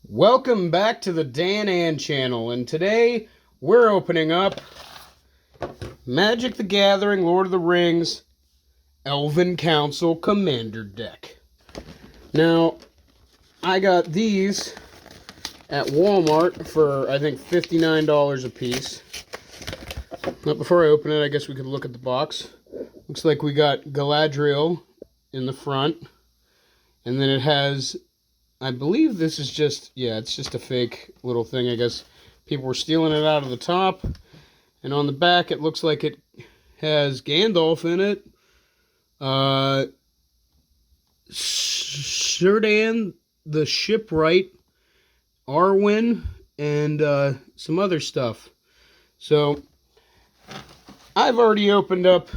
Welcome back to the Dan Ann channel, and today we're opening up Magic the Gathering Lord of the Rings Elven Council Commander Deck. Now, I got these at Walmart for, I think, $59 a piece. But before I open it, I guess we could look at the box. Looks like we got Galadriel in the front, and then it has, I believe this is just, yeah, it's just a fake little thing. I guess people were stealing it out of the top. And on the back, it looks like it has Gandalf in it. Círdan the Shipwright, Arwen, and some other stuff. So, I've already opened up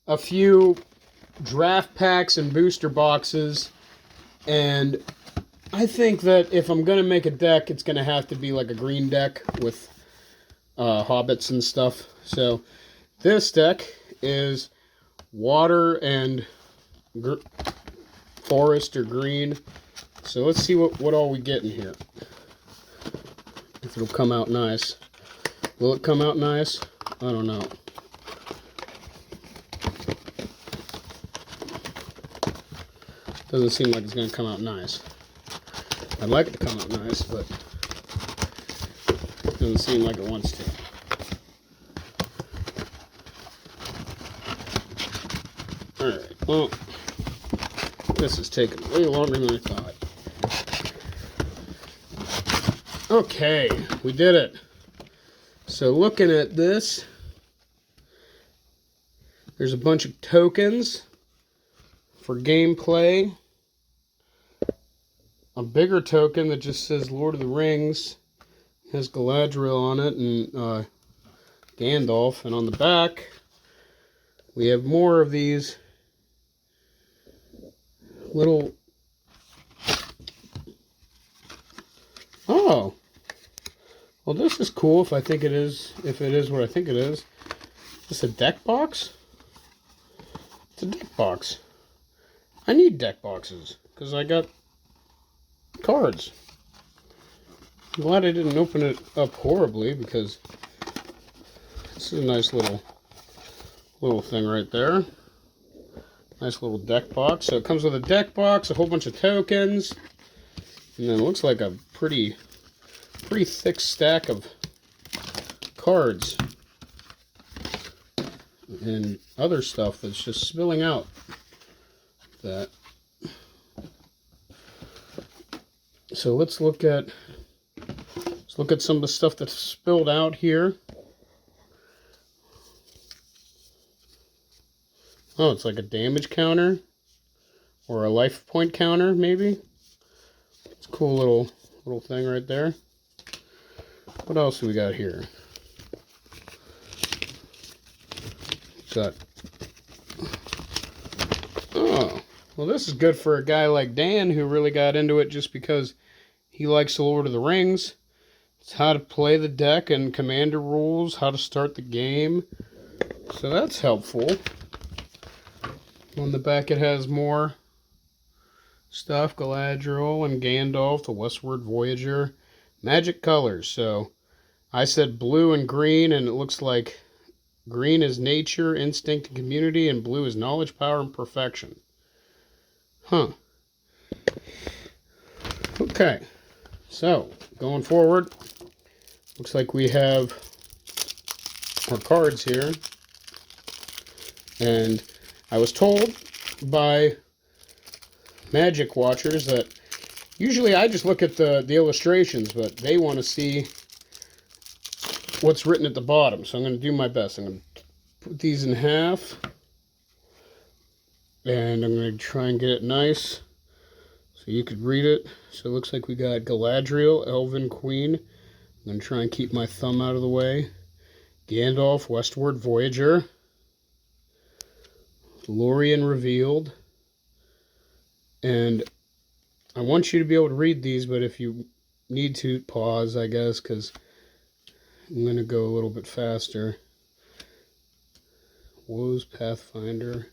a few draft packs and booster boxes, and I think that if I'm going to make a deck, it's going to have to be like a green deck with hobbits and stuff. So this deck is water and forest or green. So let's see what all we get in here. If it'll come out nice. Will it come out nice? I don't know. Doesn't seem like it's going to come out nice. I'd like it to come out nice, but it doesn't seem like it wants to. Alright, well, this is taking way longer than I thought. Okay, we did it. So looking at this, there's a bunch of tokens for gameplay. A bigger token that just says Lord of the Rings, has Galadriel on it and Gandalf, and on the back we have more of these little, oh, well, this is cool if it is what I think it is. Is this a deck box? It's a deck box. I need deck boxes because I got cards. I'm glad I didn't open it up horribly, because this is a nice little thing right there. Nice little deck box. So it comes with a deck box, a whole bunch of tokens, and then it looks like a pretty thick stack of cards and other stuff that's just spilling out. So let's look at some of the stuff that's spilled out here. Oh, it's like a damage counter or a life point counter, maybe. It's a cool little thing right there. What else do we got here? Got, oh, well, this is good for a guy like Dan who really got into it just because he likes the Lord of the Rings. It's how to play the deck and commander rules, how to start the game. So that's helpful. On the back it has more stuff. Galadriel and Gandalf, the Westward Voyager. Magic colors. So I said blue and green, and it looks like green is nature, instinct, and community, and blue is knowledge, power, and perfection. Huh. Okay. So, going forward, looks like we have our cards here. And I was told by Magic watchers that usually I just look at the illustrations, but they want to see what's written at the bottom. So I'm going to do my best. I'm going to put these in half, and I'm going to try and get it nice so you could read it. So it looks like we got Galadriel, Elven Queen. I'm going to try and keep my thumb out of the way. Gandalf, Westward Voyager. Lorien Revealed. And I want you to be able to read these, but if you need to, pause, I guess, because I'm going to go a little bit faster. Woes Pathfinder.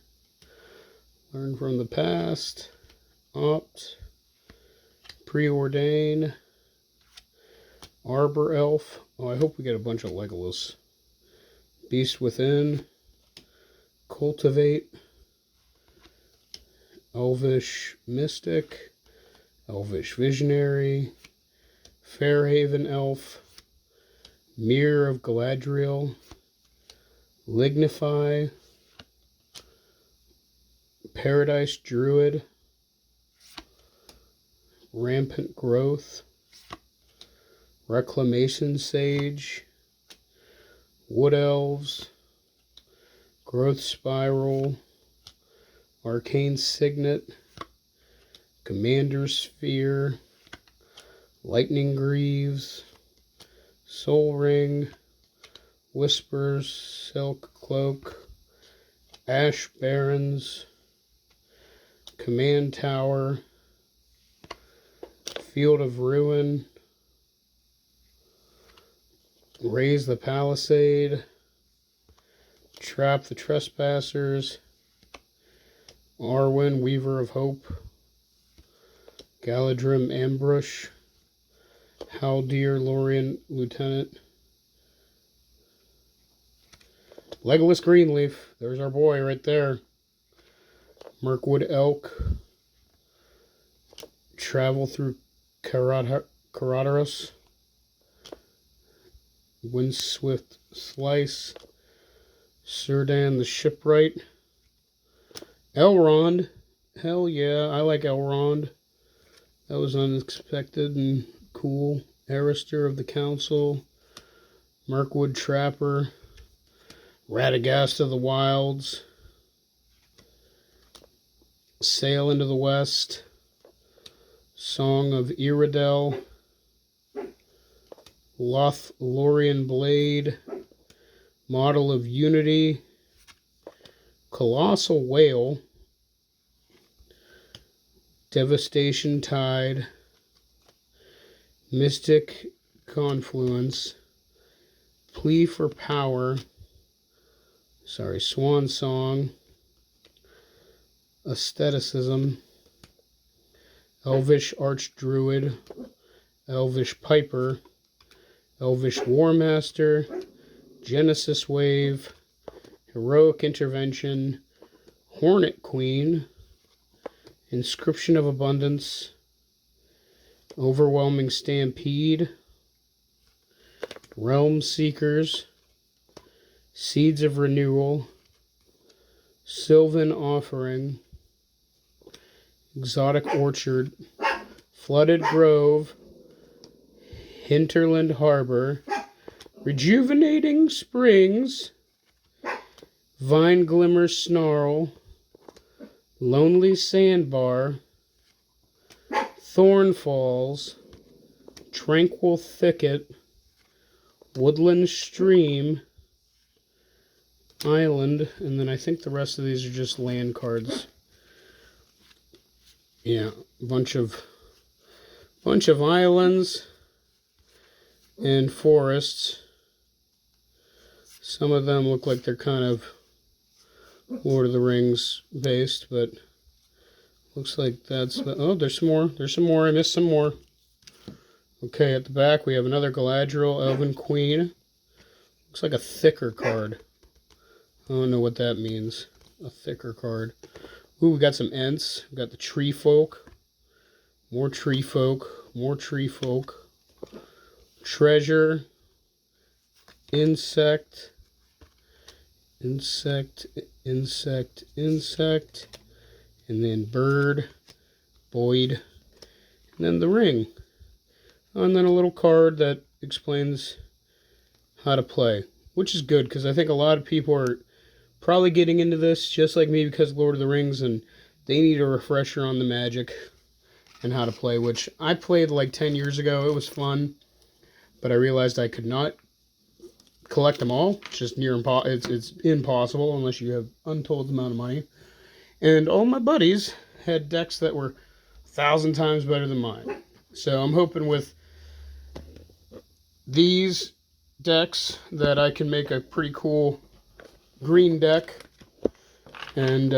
Learn from the past. Opt. Preordain. Arbor Elf. Oh, I hope we get a bunch of Legolas. Beast Within. Cultivate. Elvish Mystic. Elvish Visionary. Fairhaven Elf. Mirror of Galadriel. Lignify. Paradise Druid. Rampant Growth. Reclamation Sage. Wood Elves. Growth Spiral. Arcane Signet. Commander Sphere. Lightning Greaves. Soul Ring. Whispers. Silk Cloak. Ash Barrens. Command Tower. Field of Ruin. Raise the Palisade. Trap the Trespassers. Arwen, Weaver of Hope. Galadrim, Ambush. Haldir, Lorien, Lieutenant. Legolas Greenleaf. There's our boy right there. Mirkwood Elk. Travel through Caradoros. Windswift Slice. Círdan the Shipwright. Elrond. Hell yeah, I like Elrond. That was unexpected and cool. Arister of the Council. Mirkwood Trapper. Radagast of the Wilds. Sail into the West. Song of Iredell. Lothlorien Blade. Model of Unity. Colossal Whale. Devastation Tide. Mystic Confluence. Plea for Power. Swan Song. Aestheticism. Elvish Archdruid. Elvish Piper. Elvish Warmaster. Genesis Wave. Heroic Intervention. Hornet Queen. Inscription of Abundance. Overwhelming Stampede. Realm Seekers. Seeds of Renewal. Sylvan Offering. Exotic Orchard. Flooded Grove. Hinterland Harbor. Rejuvenating Springs. Vine Glimmer Snarl. Lonely Sandbar. Thorn Falls. Tranquil Thicket. Woodland Stream. Island. And then I think the rest of these are just land cards. Yeah, bunch of islands and forests. Some of them look like they're kind of Lord of the Rings based, but looks like that's the... Oh, there's some more. There's some more. I missed some more. Okay, at the back we have another Galadriel, Elven Queen. Looks like a thicker card. I don't know what that means. A thicker card. Ooh, we got some Ents. We got the Tree Folk. More Tree Folk. More Tree Folk. Treasure. Insect. Insect. Insect. Insect. And then Bird. Boyd. And then the Ring. And then a little card that explains how to play. Which is good, because I think a lot of people are probably getting into this just like me because of Lord of the Rings, and they need a refresher on the Magic and how to play, which I played like 10 years ago. It was fun, but I realized I could not collect them all. It's just it's impossible unless you have untold amount of money. And all my buddies had decks that were 1,000 times better than mine. So I'm hoping with these decks that I can make a pretty cool green deck and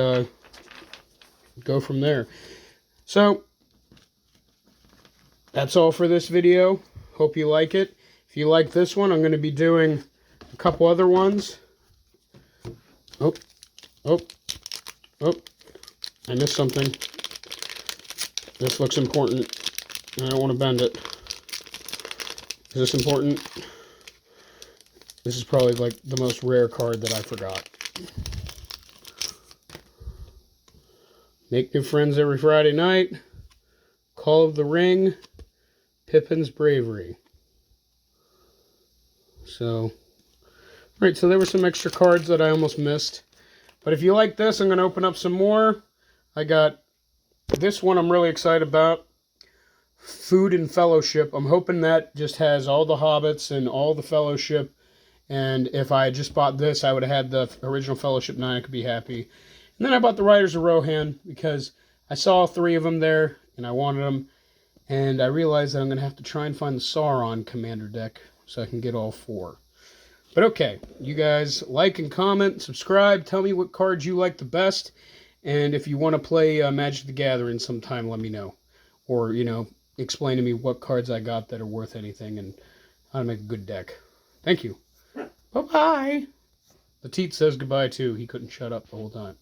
go from there. So that's all for this video. Hope you like it. If you like this one, I'm going to be doing a couple other ones. Oh, oh, oh, I missed something. This looks important. I don't want to bend it. Is this important? This is probably like the most rare card that I forgot. Make new friends every Friday night. Call of the Ring. Pippin's Bravery. So, right, so there were some extra cards that I almost missed. But if you like this, I'm going to open up some more. I got this one I'm really excited about. Food and Fellowship. I'm hoping that just has all the Hobbits and all the Fellowship. And if I just bought this, I would have had the original Fellowship 9. I could be happy. And then I bought the Riders of Rohan because I saw 3 of them there and I wanted them. And I realized that I'm going to have to try and find the Sauron Commander deck so I can get all 4. But okay, you guys like and comment, subscribe, tell me what cards you like the best. And if you want to play Magic the Gathering sometime, let me know. Or, explain to me what cards I got that are worth anything and how to make a good deck. Thank you. Bye-bye. The Teat says goodbye, too. He couldn't shut up the whole time.